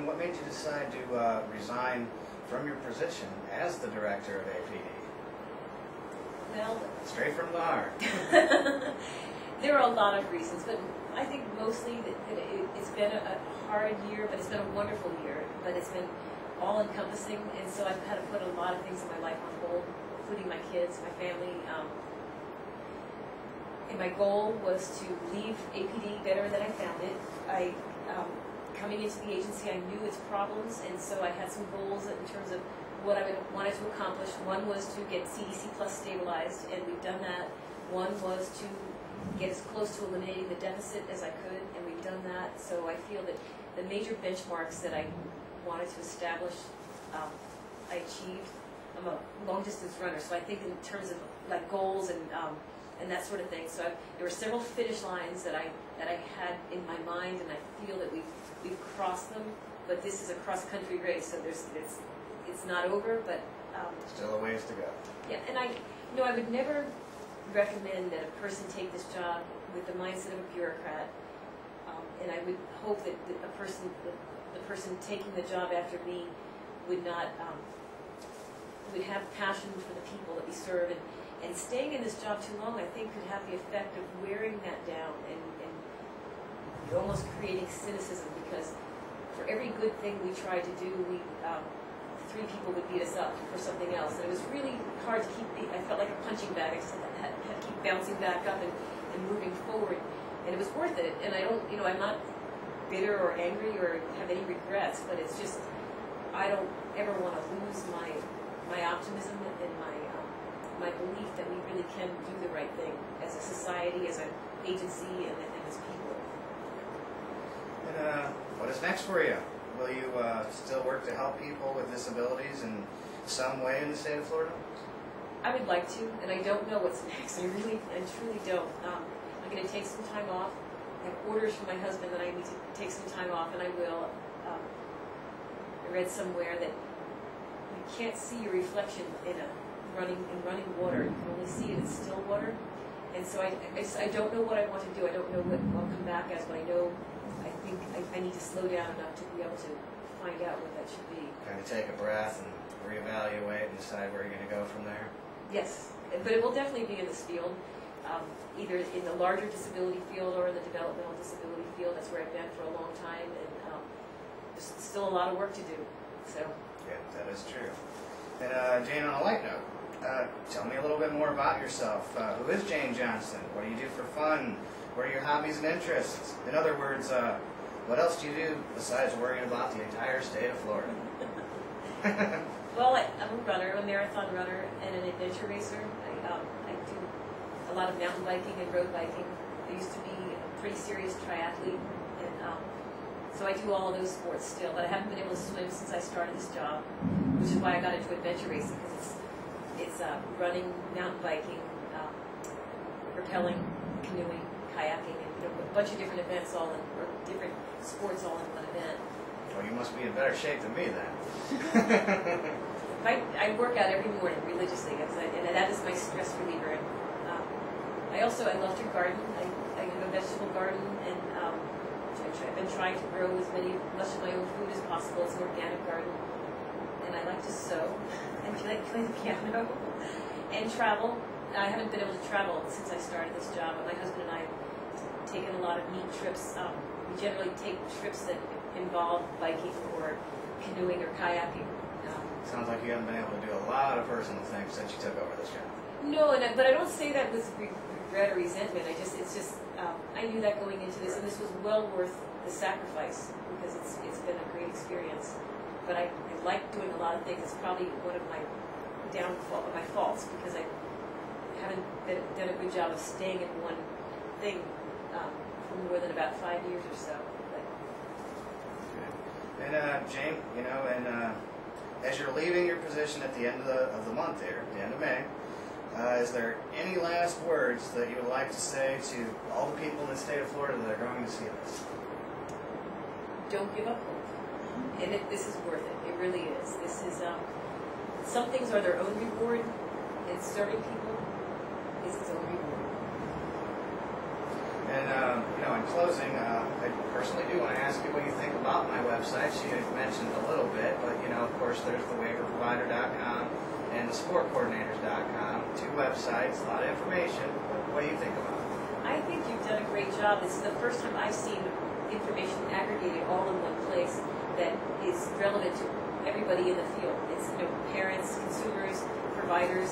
what made you decide to resign from your position as the director of APD? Well, straight from the heart. there are a lot of reasons, but I think mostly that it's been a hard year, but it's been a wonderful year. But it's been all-encompassing, and so I've had to put a lot of things in my life on hold, including my kids, my family. And my goal was to leave APD better than I found it. Coming into the agency, I knew its problems, and so I had some goals in terms of what I wanted to accomplish. One was to get CDC Plus stabilized, and we've done that. One was to get as close to eliminating the deficit as I could, and we've done that. So I feel that the major benchmarks that I wanted to establish, I achieved. I'm a long-distance runner, so I think in terms of like goals and that sort of thing. So there were several finish lines that I had in my mind, and I feel that we've crossed them. But this is a cross-country race, so it's not over, but still a ways to go. Yeah, and I would never recommend that a person take this job with the mindset of a bureaucrat, and I would hope that the person taking the job after me would not would have passion for the people that we serve, and staying in this job too long, I think, could have the effect of wearing that down and almost creating cynicism, because for every good thing we tried to do, three people would beat us up for something else, and it was really hard to keep. I felt like a punching bag. I just had to keep bouncing back up and moving forward, and it was worth it. And I don't, I'm not bitter or angry or have any regrets, but it's just I don't ever want to lose my optimism and my belief that we really can do the right thing as a society, as an agency, and as people. And what is next for you? Will you still work to help people with disabilities in some way in the state of Florida? I would like to, and I don't know what's next. I really and truly don't. I'm going to take some time off. I have orders from my husband that I need to take some time off, and I will. I read somewhere that you can't see your reflection in running water. You can only see it in still water. And so I don't know what I want to do. I don't know what I'll come back as, but I think I need to slow down enough to be able to find out what that should be. Kind of take a breath and reevaluate and decide where you're going to go from there? Yes, but it will definitely be in this field, either in the larger disability field or in the developmental disability field. That's where I've been for a long time, and there's still a lot of work to do. So. Yeah, that is true. And Jane, on a light note, tell me a little bit more about yourself. Who is Jane Johnson? What do you do for fun? What are your hobbies and interests? In other words, what else do you do besides worrying about the entire state of Florida? Well, I'm a runner, a marathon runner, and an adventure racer. I do a lot of mountain biking and road biking. I used to be a pretty serious triathlete, and so I do all of those sports still. But I haven't been able to swim since I started this job, which is why I got into adventure racing, because it's running, mountain biking, rappelling, canoeing, kayaking, and a bunch of different events or different sports all in one event. Well, you must be in better shape than me then. I work out every morning religiously, and that is my stress reliever. And, I love to garden. I have a vegetable garden, and I've been trying to grow much of my own food as possible. It's an organic garden, and I like to sew and play the piano and travel. I haven't been able to travel since I started this job, but my husband and I have taken a lot of neat trips. We generally take trips that involve biking or canoeing or kayaking. Sounds like you haven't been able to do a lot of personal things since you took over this job. No, but I don't say that with regret or resentment. I knew that going into this, and this was well worth the sacrifice, because it's been a great experience. But I like doing a lot of things. It's probably one of my my faults, because I haven't done a good job of staying in one thing for more than about 5 years or so. And Jane, as you're leaving your position at the end of the month here, the end of May, is there any last words that you would like to say to all the people in the state of Florida that are going to see this? Don't give up hope. And this is worth it. It really is. This is, some things are their own reward, and serving people is its own reward. And, in closing, I personally do want to ask ask you what you think about my website. She mentioned a little bit, but of course, there's the waiverprovider.com and the sportcoordinators.com. 2 websites, a lot of information. What do you think about it? I think you've done a great job. This is the first time I've seen information aggregated all in one place that is relevant to everybody in the field. It's parents, consumers, providers,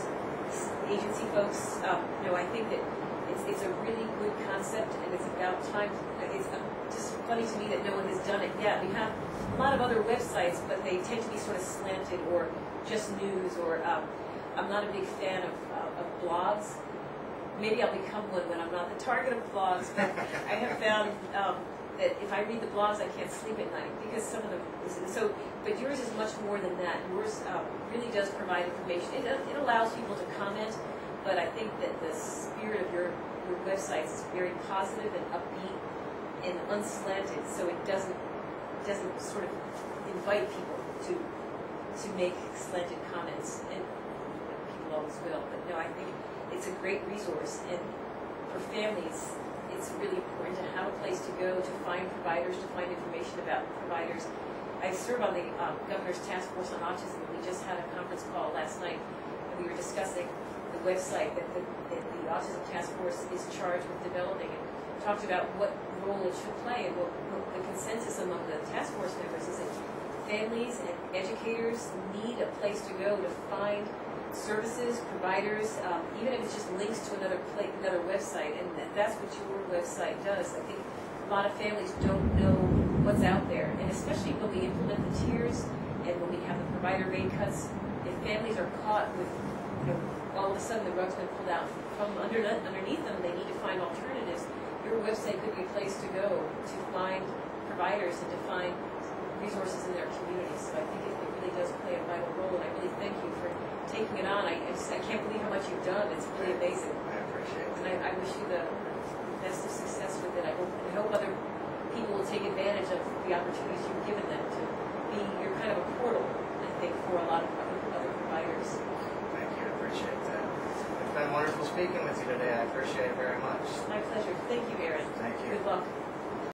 agency folks. I think that it's a really good concept, and it's about time. It's just funny to me that no one has done it yet. We have a lot of other websites, but they tend to be sort of slanted or just news. Or I'm not a big fan of blogs. Maybe I'll become one when I'm not the target of blogs, but I have found that if I read the blogs, I can't sleep at night because some of them. But yours is much more than that. Yours really does provide information. It allows people to comment, but I think that the spirit of your websites is very positive and upbeat and unslanted, so it doesn't sort of invite people to make slanted comments, and people always will. But no, I think it's a great resource, and for families, it's really important to have a place to go to find providers, to find information about providers. I serve on the Governor's Task Force on Autism, and we just had a conference call last night, and we were discussing the website that the Autism Task Force is charged with developing, and talked about what role it should play, and what the consensus among the task force members is that families and educators need a place to go to find services, providers, even if it's just links to another website, and that's what your website does. I think a lot of families don't know what's out there, and especially when we implement the tiers and when we have the provider rate cuts, if families are caught with, all of a sudden the rug's been pulled out from underneath them, they need to find alternatives. Your website could be a place to go to find providers and to find resources in their communities. So I think it really does play a vital role, and I really thank you for taking it on. I can't believe how much you've done. It's really amazing. I appreciate it. And I wish you the best of success with it. I hope other people will take advantage of the opportunities you've given them to be your kind of a portal, I think, for a lot of other providers. Thank you. I appreciate that. It's been wonderful speaking with you today. I appreciate it very much. My pleasure. Thank you, Aaron. Thank you. Good luck.